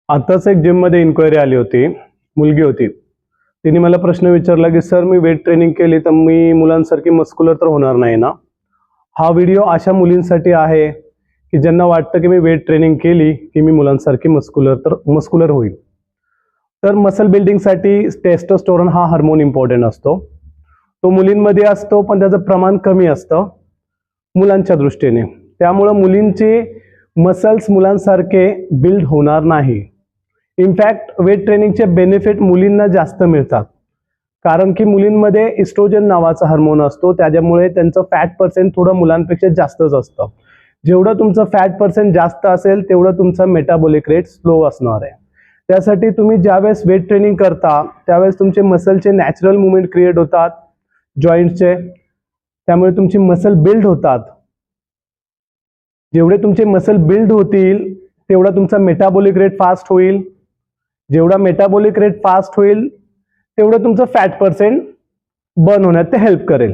आताच एक जिममध्ये इन्क्वायरी आली होती. मुलगी होती. तिने मला प्रश्न विचारला की सर मी वेट ट्रेनिंग केली तर मी मुलांसारखी मस्क्युलर तर होणार नाही ना? हा व्हिडिओ अशा मुलींसाठी आहे की ज्यांना वाटतं की मी वेट ट्रेनिंग केली की मी मुलांसारखी मस्क्युलर होईल. तर मसल बिल्डिंगसाठी टेस्टोस्टेरोन हा हार्मोन इम्पॉर्टंट असतो. तो मुलींमध्ये असतो पण त्याचं प्रमाण कमी असतं मुलांच्या दृष्टीने. त्यामुळं मुलींचे मसल्स मुलांसारखे बिल्ड होणार नाही. इनफॅक्ट वेट ट्रेनिंगचे बेनिफिट मुलींना जास्त मिळतात, कारण की मुलींमध्ये इस्ट्रोजन नावाचा हार्मोन असतो, त्याच्यामुळे त्यांचं फॅट पर्सेंट थोडं मुलांपेक्षा जास्तच असतं. जेवढं तुमचं फॅट पर्सेंट जास्त असेल तेवढं तुमचा मेटाबॉलिक रेट स्लो असणार आहे. त्यासाठी तुम्ही ज्यावेळेस वेट ट्रेनिंग करता त्यावेळेस तुमचे मसलचे नॅचरल मुवमेंट क्रिएट होतात जॉईंटचे, त्यामुळे तुमची मसल बिल्ड होतात. जेवढे तुमचे मसल बिल्ड होतील तेवढा तुमचा मेटाबॉलिक रेट फास्ट होईल. जेवढा मेटाबॉलिक रेट फास्ट होईल तेवढं तुमचं फॅट पर्सेंट बर्न होण्यात ते हेल्प करेल.